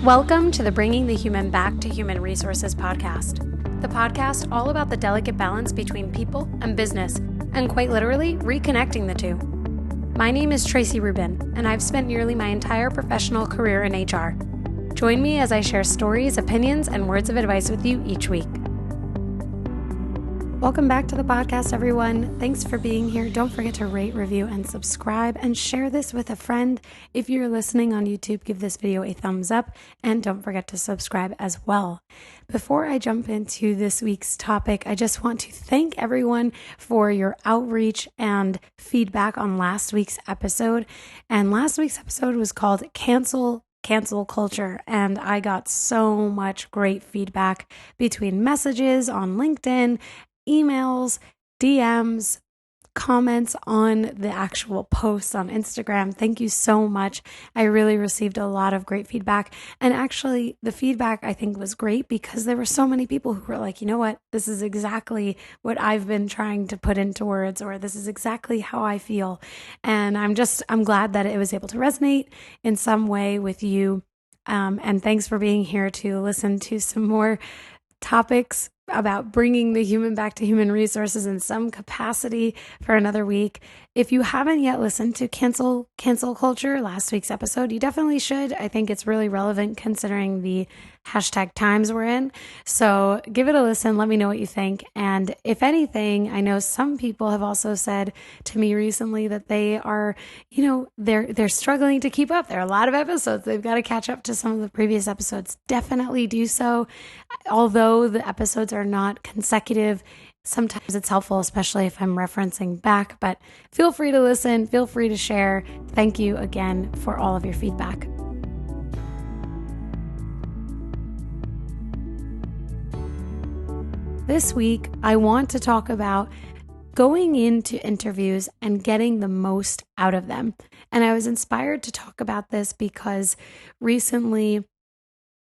Welcome to the Bringing the Human Back to Human Resources podcast, the podcast all about the delicate balance between people and business, and quite literally, reconnecting the two. My name is Traci Rubin, and I've spent nearly my entire professional career in HR. Join me as I share stories, opinions, and words of advice with you each week. Welcome back to the podcast, everyone. Thanks for being here. Don't forget to rate, review, and subscribe, and share this with a friend. If you're listening on YouTube, give this video a thumbs up, and don't forget to subscribe as well. Before I jump into this week's topic, I just want to thank everyone for your outreach and feedback on last week's episode. And last week's episode was called Cancel Culture, and I got so much great feedback between messages on LinkedIn, emails, DMs, comments on the actual posts on Instagram. Thank you so much. I really received a lot of great feedback. And actually, the feedback I think was great because there were so many people who were like, you know what, this is exactly what I've been trying to put into words, or this is exactly how I feel. And I'm glad that it was able to resonate in some way with you. And thanks for being here to listen to some more topics about bringing the human back to human resources in some capacity for another week. If you haven't yet listened to Cancel Culture, last week's episode, you definitely should. I think it's really relevant considering the hashtag times we're in. So give it a listen. Let me know what you think. And if anything, I know some people have also said to me recently that they are, they're struggling to keep up. There are a lot of episodes. They've got to catch up to some of the previous episodes. Definitely do so. Although the episodes are not consecutive, sometimes it's helpful, especially if I'm referencing back, but feel free to listen, feel free to share. Thank you again for all of your feedback. This week, I want to talk about going into interviews and getting the most out of them. And I was inspired to talk about this because recently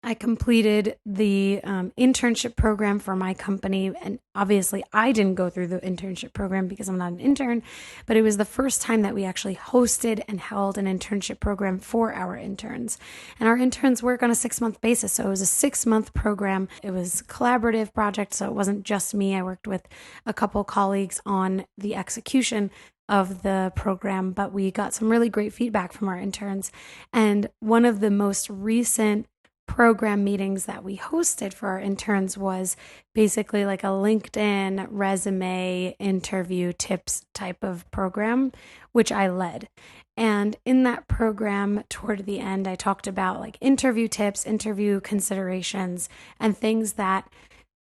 I completed the internship program for my company. And obviously, I didn't go through the internship program because I'm not an intern, but it was the first time that we actually hosted and held an internship program for our interns. And our interns work on a 6-month basis. So it was a 6-month program. It was a collaborative project. So it wasn't just me. I worked with a couple colleagues on the execution of the program, but we got some really great feedback from our interns. And one of the most recent program meetings that we hosted for our interns was basically like a LinkedIn resume interview tips type of program, which I led. And in that program, toward the end, I talked about like interview tips, interview considerations, and things that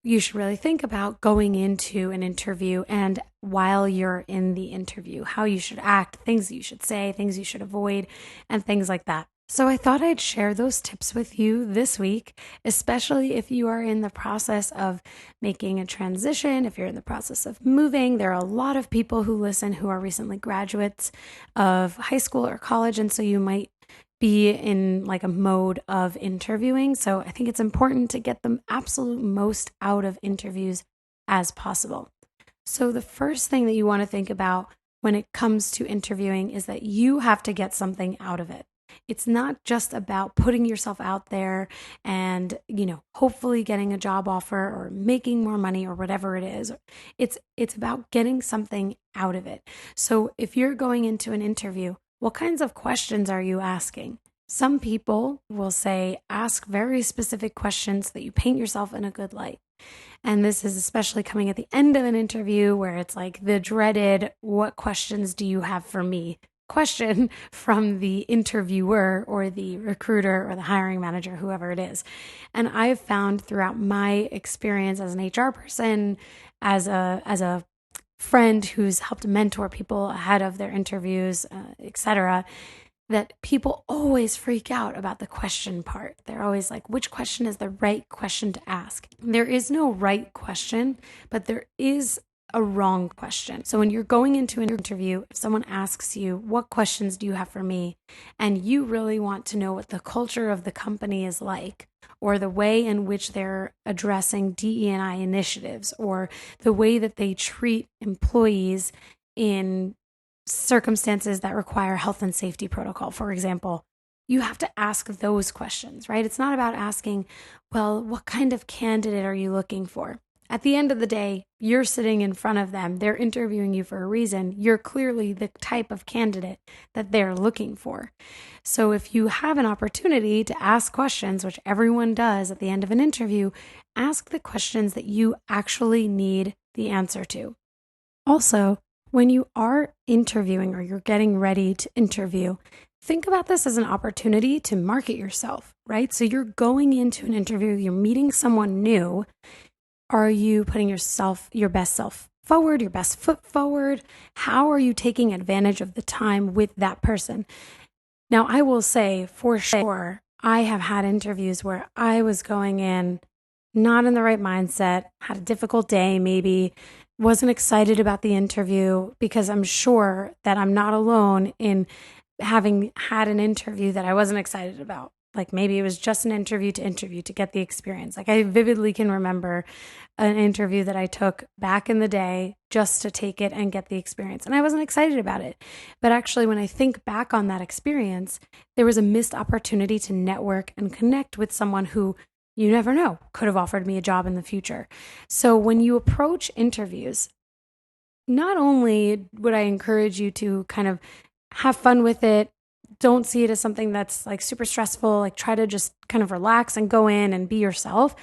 you should really think about going into an interview and while you're in the interview, how you should act, things that you should say, things you should avoid, and things like that. So I thought I'd share those tips with you this week, especially if you are in the process of making a transition, if you're in the process of moving. There are a lot of people who listen who are recently graduates of high school or college, and so you might be in like a mode of interviewing. So I think it's important to get the absolute most out of interviews as possible. So the first thing that you want to think about when it comes to interviewing is that you have to get something out of it. It's not just about putting yourself out there and, hopefully getting a job offer or making more money or whatever it is. It's about getting something out of it. So if you're going into an interview, what kinds of questions are you asking? Some people will say, ask very specific questions so that you paint yourself in a good light. And this is especially coming at the end of an interview where it's like the dreaded, what questions do you have for me? Question from the interviewer or the recruiter or the hiring manager, whoever it is. And I've found throughout my experience as an HR person, as a friend who's helped mentor people ahead of their interviews, etc., that people always freak out about the question part. They're always like, which question is the right question to ask? There is no right question, but there is a wrong question. So when you're going into an interview, if someone asks you, what questions do you have for me? And you really want to know what the culture of the company is like, or the way in which they're addressing DE&I initiatives, or the way that they treat employees in circumstances that require health and safety protocol. For example, you have to ask those questions, right? It's not about asking, well, what kind of candidate are you looking for? At the end of the day, you're sitting in front of them. They're interviewing you for a reason. You're clearly the type of candidate that they're looking for. So if you have an opportunity to ask questions, which everyone does at the end of an interview, ask the questions that you actually need the answer to. Also, when you are interviewing or you're getting ready to interview, think about this as an opportunity to market yourself, right? So you're going into an interview, you're meeting someone new. Are you putting your best self forward, your best foot forward? How are you taking advantage of the time with that person? Now, I will say for sure, I have had interviews where I was going in not in the right mindset, had a difficult day, maybe wasn't excited about the interview, because I'm sure that I'm not alone in having had an interview that I wasn't excited about. Like maybe it was just an interview to get the experience. Like I vividly can remember an interview that I took back in the day just to take it and get the experience. And I wasn't excited about it. But actually, when I think back on that experience, there was a missed opportunity to network and connect with someone who you never know could have offered me a job in the future. So when you approach interviews, not only would I encourage you to kind of have fun with it, don't see it as something that's like super stressful, like try to just kind of relax and go in and be yourself,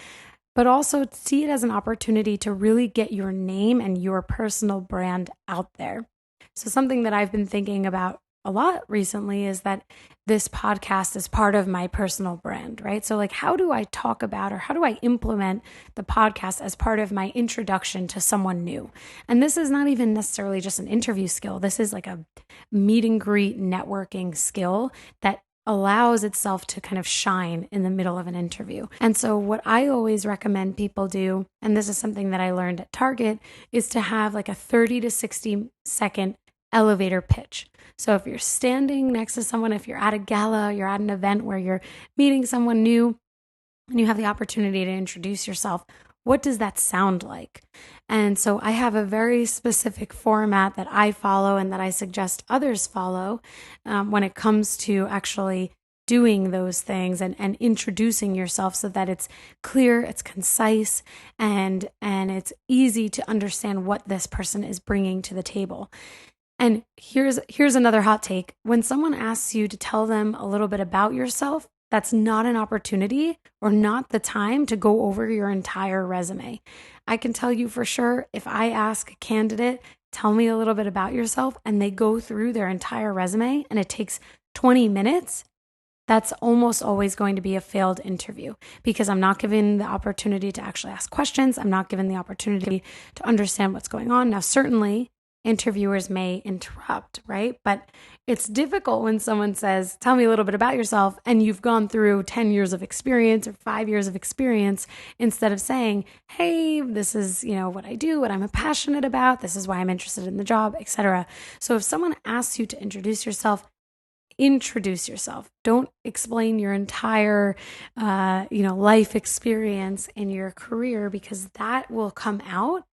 but also see it as an opportunity to really get your name and your personal brand out there. So something that I've been thinking about a lot recently is that this podcast is part of my personal brand, right? So like, how do I talk about, or how do I implement the podcast as part of my introduction to someone new? And this is not even necessarily just an interview skill. This is like a meet and greet networking skill that allows itself to kind of shine in the middle of an interview. And so what I always recommend people do, and this is something that I learned at Target, is to have like a 30 to 60-second elevator pitch. So if you're standing next to someone, if you're at a gala, you're at an event where you're meeting someone new and you have the opportunity to introduce yourself, what does that sound like? And so I have a very specific format that I follow and that I suggest others follow when it comes to actually doing those things and introducing yourself, so that it's clear, it's concise, and it's easy to understand what this person is bringing to the table. And here's another hot take. When someone asks you to tell them a little bit about yourself, that's not an opportunity or not the time to go over your entire resume. I can tell you for sure, if I ask a candidate, tell me a little bit about yourself, and they go through their entire resume and it takes 20 minutes, that's almost always going to be a failed interview, because I'm not given the opportunity to actually ask questions. I'm not given the opportunity to understand what's going on. Now, certainly, interviewers may interrupt, right? But it's difficult when someone says, tell me a little bit about yourself, and you've gone through 10 years of experience or 5 years of experience, instead of saying, hey, this is, what I do, what I'm passionate about, this is why I'm interested in the job, etc. So if someone asks you to introduce yourself, introduce yourself. Don't explain your entire, life experience in your career, because that will come out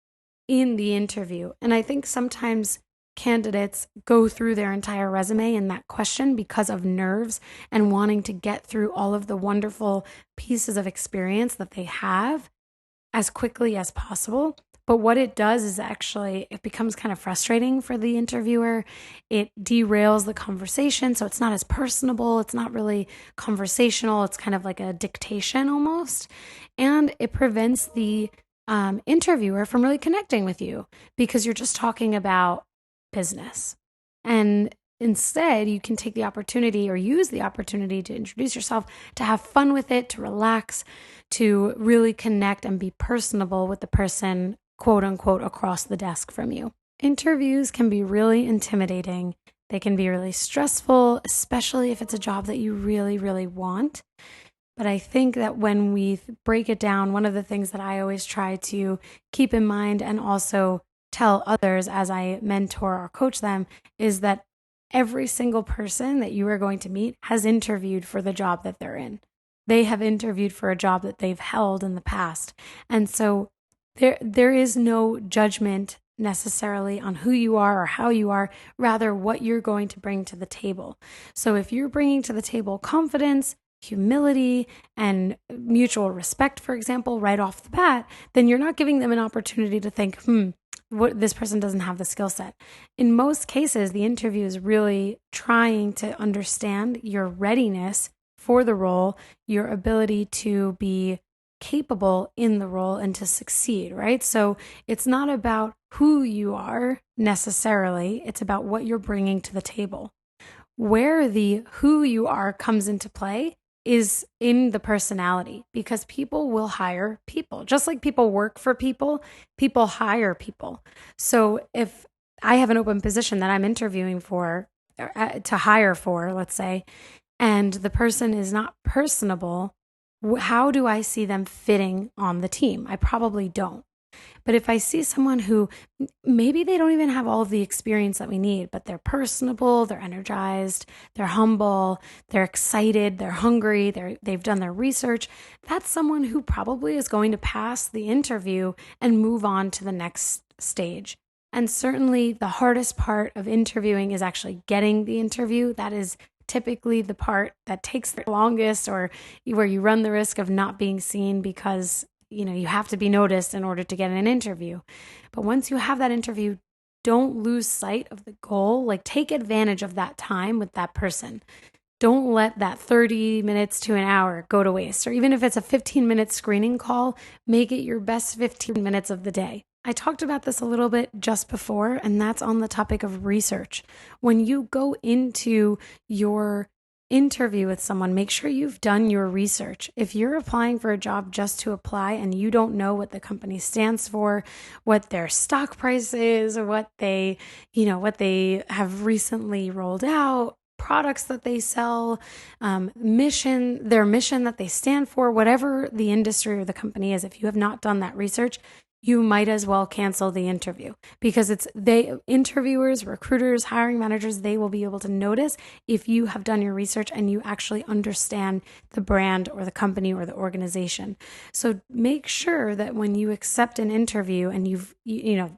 in the interview. And I think sometimes candidates go through their entire resume in that question because of nerves and wanting to get through all of the wonderful pieces of experience that they have as quickly as possible. But what it does is actually, it becomes kind of frustrating for the interviewer. It derails the conversation. So it's not as personable. It's not really conversational. It's kind of like a dictation almost. And it prevents the interviewer from really connecting with you, because you're just talking about business. And instead, you can take the opportunity, or use the opportunity, to introduce yourself, to have fun with it, to relax, to really connect and be personable with the person, quote unquote, across the desk from you. Interviews can be really intimidating. They can be really stressful, especially if it's a job that you really, really want. But I think that when we break it down, one of the things that I always try to keep in mind, and also tell others as I mentor or coach them, is that every single person that you are going to meet has interviewed for the job that they're in. They have interviewed for a job that they've held in the past. And so there is no judgment necessarily on who you are or how you are, rather what you're going to bring to the table. So if you're bringing to the table confidence, humility, and mutual respect, for example, right off the bat, then you're not giving them an opportunity to think, what, this person doesn't have the skill set. In most cases, the interview is really trying to understand your readiness for the role, your ability to be capable in the role and to succeed, right? So it's not about who you are necessarily, it's about what you're bringing to the table. Where the who you are comes into play is in the personality, because people will hire people. Just like people work for people, people hire people. So if I have an open position that I'm interviewing for, to hire for, let's say, and the person is not personable, how do I see them fitting on the team? I probably don't. But if I see someone who maybe they don't even have all of the experience that we need, but they're personable, they're energized, they're humble, they're excited, they're hungry, they've done their research, that's someone who probably is going to pass the interview and move on to the next stage. And certainly the hardest part of interviewing is actually getting the interview. That is typically the part that takes the longest, or where you run the risk of not being seen because you have to be noticed in order to get an interview. But once you have that interview, don't lose sight of the goal. Like, take advantage of that time with that person. Don't let that 30 minutes to an hour go to waste. Or even if it's a 15-minute screening call, make it your best 15 minutes of the day. I talked about this a little bit just before, and that's on the topic of research. When you go into your interview with someone, make sure you've done your research. If you're applying for a job just to apply and you don't know what the company stands for, what their stock price is, or what they have recently rolled out, products that they sell, their mission that they stand for, whatever the industry or the company is, if you have not done that research, you might as well cancel the interview, because interviewers, recruiters, hiring managers, they will be able to notice if you have done your research and you actually understand the brand or the company or the organization. So make sure that when you accept an interview, and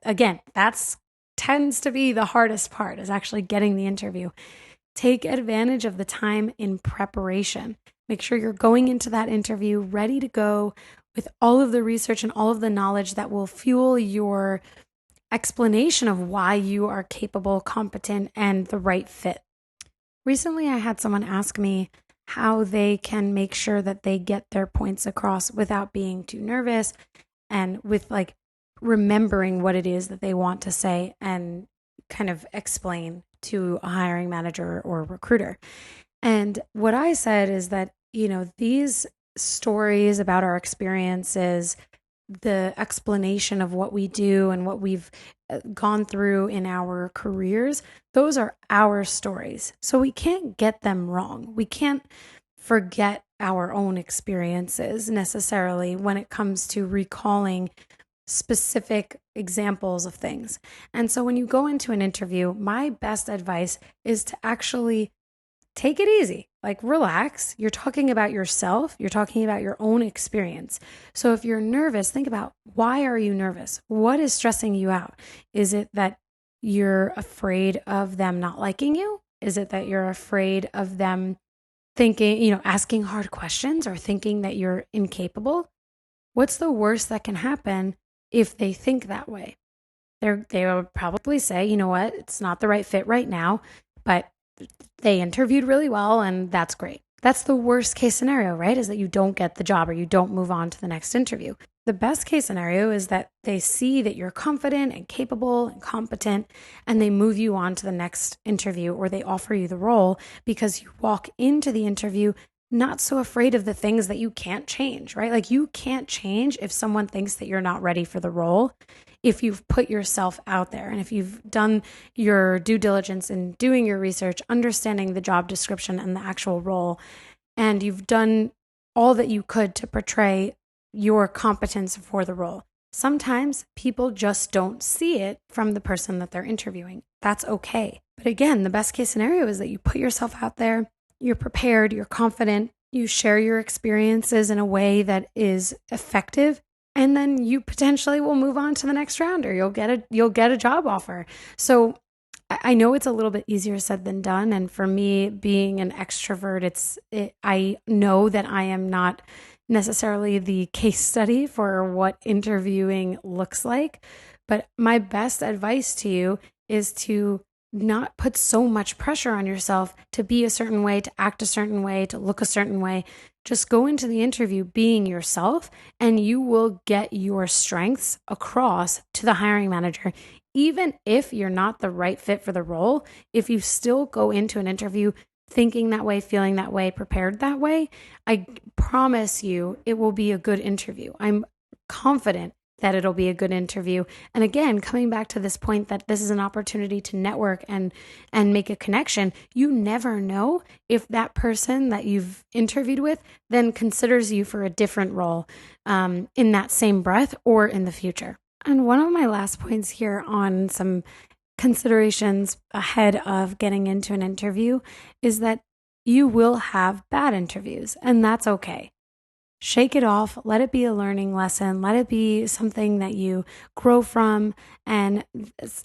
again, that's tends to be the hardest part, is actually getting the interview. Take advantage of the time in preparation. Make sure you're going into that interview ready to go with all of the research and all of the knowledge that will fuel your explanation of why you are capable, competent, and the right fit. Recently, I had someone ask me how they can make sure that they get their points across without being too nervous, and with remembering what it is that they want to say and kind of explain to a hiring manager or recruiter. And what I said is that, these stories about our experiences, the explanation of what we do and what we've gone through in our careers, those are our stories. So we can't get them wrong. We can't forget our own experiences necessarily when it comes to recalling specific examples of things. And so when you go into an interview, my best advice is to actually take it easy. Relax. You're talking about yourself. You're talking about your own experience. So if you're nervous, think about, why are you nervous? What is stressing you out? Is it that you're afraid of them not liking you? Is it that you're afraid of them thinking, asking hard questions, or thinking that you're incapable? What's the worst that can happen if they think that way? They will probably say, you know what, it's not the right fit right now, but they interviewed really well, and that's great. That's the worst case scenario, right? Is that you don't get the job or you don't move on to the next interview. The best case scenario is that they see that you're confident and capable and competent, and they move you on to the next interview, or they offer you the role because you walk into the interview not so afraid of the things that you can't change, right? You can't change if someone thinks that you're not ready for the role, if you've put yourself out there and if you've done your due diligence in doing your research, understanding the job description and the actual role, and you've done all that you could to portray your competence for the role. Sometimes people just don't see it from the person that they're interviewing. That's okay. But again, the best case scenario is that you put yourself out there, you're prepared, you're confident, you share your experiences in a way that is effective, and then you potentially will move on to the next round, or you'll get a job offer. So I know it's a little bit easier said than done. And for me, being an extrovert, I know that I am not necessarily the case study for what interviewing looks like. But my best advice to you is to not put so much pressure on yourself to be a certain way, to act a certain way, to look a certain way. Just go into the interview being yourself, and you will get your strengths across to the hiring manager. Even if you're not the right fit for the role, if you still go into an interview thinking that way, feeling that way, prepared that way, I promise you it will be a good interview. I'm confident that it'll be a good interview. And again, coming back to this point that this is an opportunity to network and make a connection, you never know if that person that you've interviewed with then considers you for a different role in that same breath or in the future. And one of my last points here on some considerations ahead of getting into an interview is that you will have bad interviews, and that's okay. Shake it off, let it be a learning lesson, let it be something that you grow from, and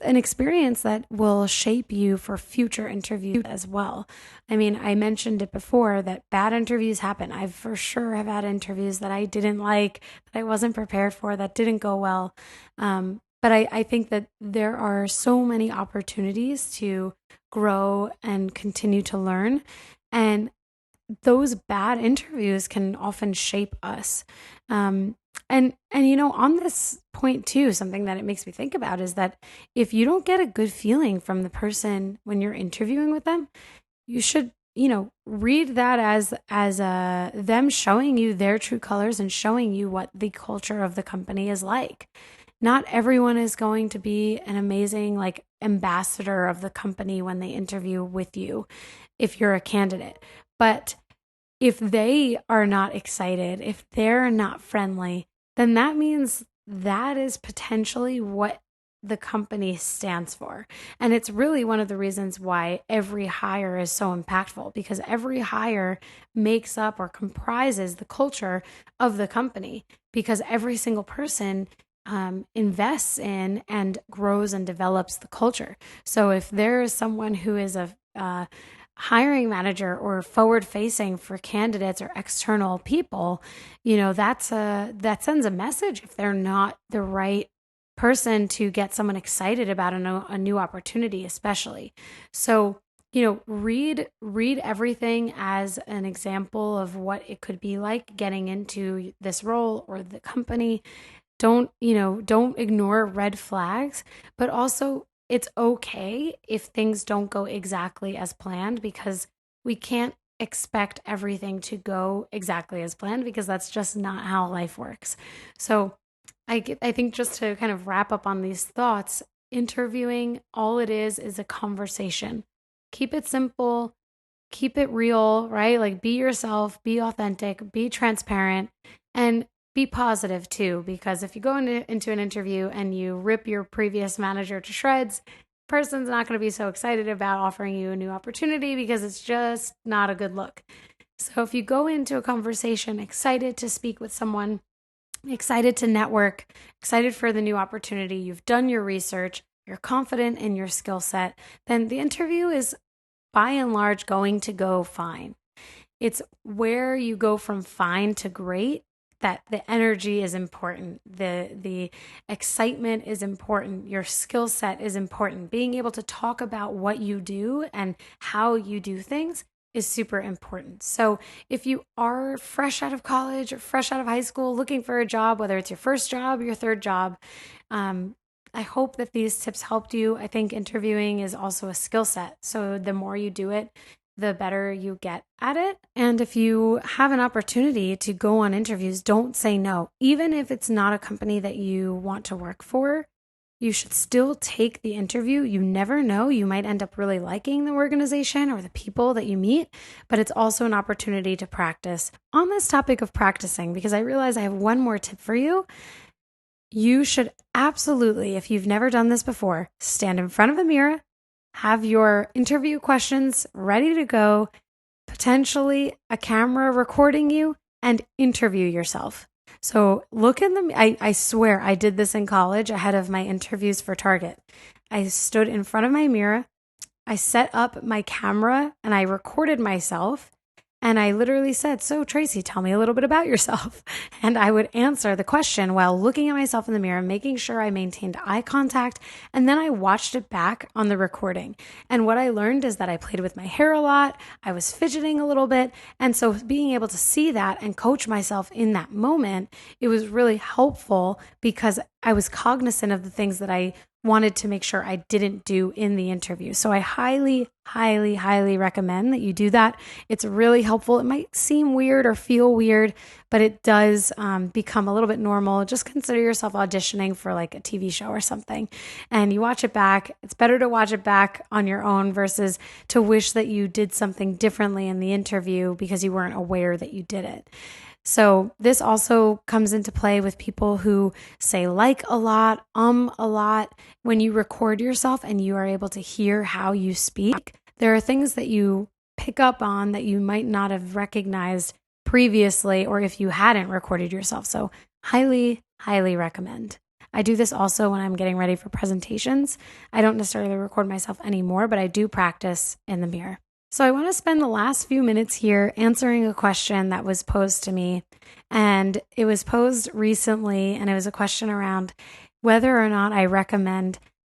an experience that will shape you for future interviews as well. I mean, I mentioned it before that bad interviews happen. I for sure have had interviews that I didn't like, that I wasn't prepared for, that didn't go well. But I think that there are so many opportunities to grow and continue to learn. And those bad interviews can often shape us. And on this point too, something that it makes me think about is that if you don't get a good feeling from the person when you're interviewing with them, you should, read that as them showing you their true colors and showing you what the culture of the company is like. Not everyone is going to be an amazing ambassador of the company when they interview with you if you're a candidate. But if they are not excited, if they're not friendly, then that means that is potentially what the company stands for. And it's really one of the reasons why every hire is so impactful, because every hire makes up or comprises the culture of the company, because every single person invests in and grows and develops the culture. So if there is someone who is a hiring manager or forward facing for candidates or external people, that sends a message if they're not the right person to get someone excited about a new opportunity, especially. So, read everything as an example of what it could be like getting into this role or the company. Don't ignore red flags, but also it's okay if things don't go exactly as planned, because we can't expect everything to go exactly as planned, because that's just not how life works. So I think, just to kind of wrap up on these thoughts, interviewing, all it is a conversation. Keep it simple, keep it real, right? Like, be yourself, be authentic, be transparent, and be positive too, because if you go into an interview and you rip your previous manager to shreds, person's not going to be so excited about offering you a new opportunity, because it's just not a good look. So if you go into a conversation excited to speak with someone, excited to network, excited for the new opportunity, you've done your research, you're confident in your skill set, then the interview is by and large going to go fine. It's where you go from fine to great that the energy is important, the excitement is important, your skill set is important. Being able to talk about what you do and how you do things is super important. So if you are fresh out of college or fresh out of high school looking for a job, whether it's your first job or your third job, I hope that these tips helped you. I think interviewing is also a skill set. So the more you do it, the better you get at it. And if you have an opportunity to go on interviews, don't say no. Even if it's not a company that you want to work for, you should still take the interview. You never know. You might end up really liking the organization or the people that you meet, but it's also an opportunity to practice. On this topic of practicing, because I realize I have one more tip for you, you should absolutely, if you've never done this before, stand in front of a mirror, have your interview questions ready to go, potentially a camera recording you, and interview yourself. So look in the, I swear I did this in college ahead of my interviews for Target. I stood in front of my mirror. I set up my camera and I recorded myself. And I literally said, "So, Traci, tell me a little bit about yourself." And I would answer the question while looking at myself in the mirror, making sure I maintained eye contact. And then I watched it back on the recording. And what I learned is that I played with my hair a lot. I was fidgeting a little bit. And so being able to see that and coach myself in that moment, it was really helpful because I was cognizant of the things that I wanted to make sure I didn't do in the interview. So I highly, highly, highly recommend that you do that. It's really helpful. It might seem weird or feel weird, but it does become a little bit normal. Just consider yourself auditioning for like a TV show or something, and you watch it back. It's better to watch it back on your own versus to wish that you did something differently in the interview because you weren't aware that you did it. So this also comes into play with people who say like a lot, a lot. When you record yourself and you are able to hear how you speak, there are things that you pick up on that you might not have recognized previously or if you hadn't recorded yourself. So highly, highly recommend. I do this also when I'm getting ready for presentations. I don't necessarily record myself anymore, but I do practice in the mirror. So I want to spend the last few minutes here answering a question that was posed to me. And it was posed recently, and it was a question around whether or not I recommend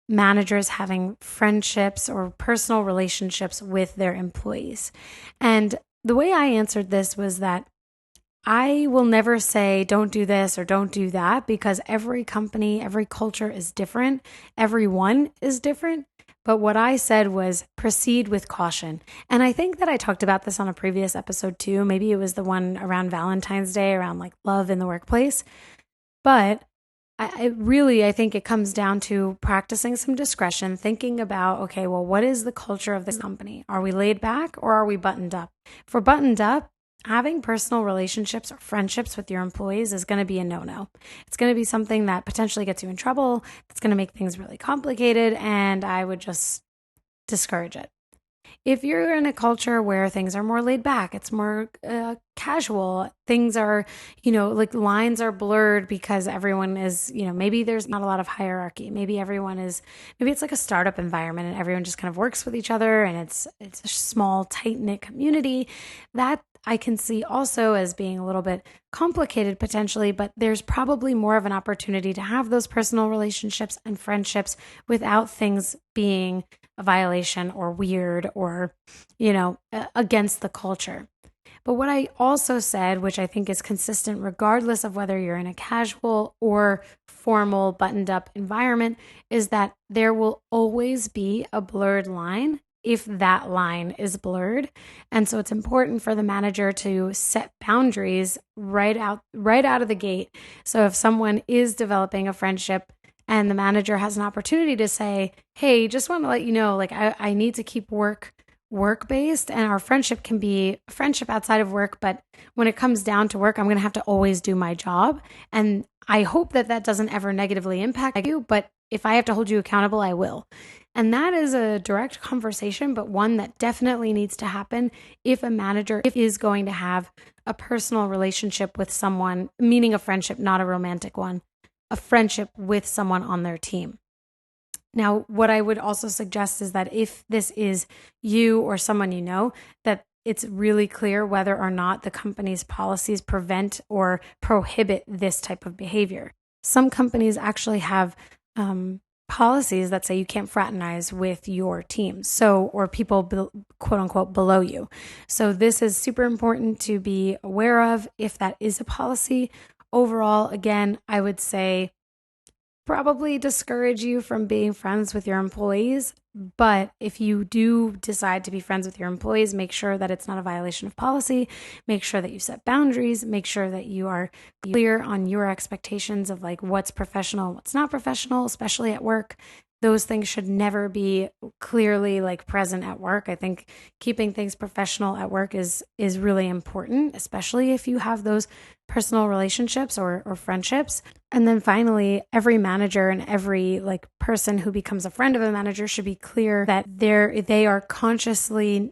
managers having friendships or personal relationships with their employees. And the way I answered this was that I will never say don't do this or don't do that because every company, every culture is different. Everyone is different. But what I said was proceed with caution. And I think that I talked about this on a previous episode too. Maybe it was the one around Valentine's Day, around like love in the workplace. But I think it comes down to practicing some discretion, thinking about, okay, well, what is the culture of this company? Are we laid back or are we buttoned up? If we're buttoned up, having personal relationships or friendships with your employees is going to be a no-no. It's going to be something that potentially gets you in trouble. It's going to make things really complicated, and I would just discourage it. If you're in a culture where things are more laid back, it's more casual, things are, like lines are blurred because everyone is, maybe there's not a lot of hierarchy. Maybe it's like a startup environment and everyone just kind of works with each other and it's a small, tight-knit community. That I can see also as being a little bit complicated potentially, but there's probably more of an opportunity to have those personal relationships and friendships without things being a violation or weird or, against the culture. But what I also said, which I think is consistent regardless of whether you're in a casual or formal buttoned up environment, is that there will always be a blurred line if that line is blurred. And so it's important for the manager to set boundaries right out of the gate. So if someone is developing a friendship and the manager has an opportunity to say, hey, just want to let you know, like I need to keep work-based, and our friendship can be a friendship outside of work, but when it comes down to work, I'm going to have to always do my job. And I hope that doesn't ever negatively impact you, but if I have to hold you accountable, I will. And that is a direct conversation, but one that definitely needs to happen if a manager is going to have a personal relationship with someone, meaning a friendship, not a romantic one, a friendship with someone on their team. Now, what I would also suggest is that if this is you or someone you know, that it's really clear whether or not the company's policies prevent or prohibit this type of behavior. Some companies actually have policies that say you can't fraternize with your team, or people quote unquote below you. So this is super important to be aware of if that is a policy. Overall, again, I would say probably discourage you from being friends with your employees. But if you do decide to be friends with your employees, make sure that it's not a violation of policy. Make sure that you set boundaries. Make sure that you are clear on your expectations of like what's professional, what's not professional, especially at work. Those things should never be clearly like present at work. I think keeping things professional at work is really important, especially if you have those personal relationships or friendships. And then finally, every manager and every like person who becomes a friend of a manager should be clear that they are consciously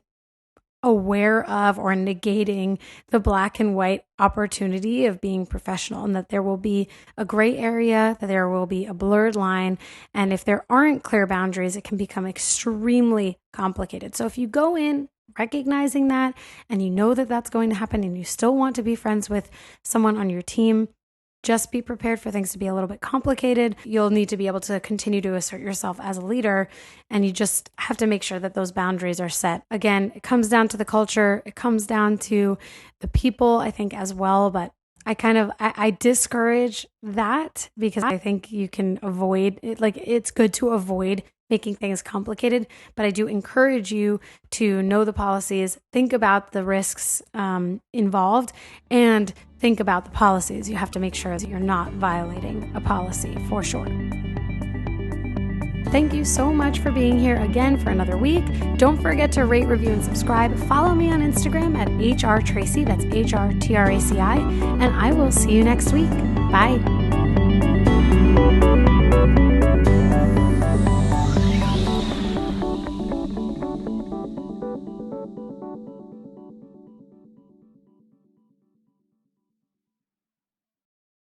aware of or negating the black and white opportunity of being professional, and that there will be a gray area, that there will be a blurred line. And if there aren't clear boundaries, it can become extremely complicated. So if you go in recognizing that, and you know that that's going to happen, and you still want to be friends with someone on your team, just be prepared for things to be a little bit complicated. You'll need to be able to continue to assert yourself as a leader, and you just have to make sure that those boundaries are set. Again, it comes down to the culture. It comes down to the people, I think, as well. But I discourage that, because I think you can avoid it. Like, it's good to avoid making things complicated, but I do encourage you to know the policies, think about the risks involved, and think about the policies. You have to make sure that you're not violating a policy, for sure. Thank you so much for being here again for another week. Don't forget to rate, review, and subscribe. Follow me on Instagram at HRTraci, that's HRTRACI, and I will see you next week. Bye.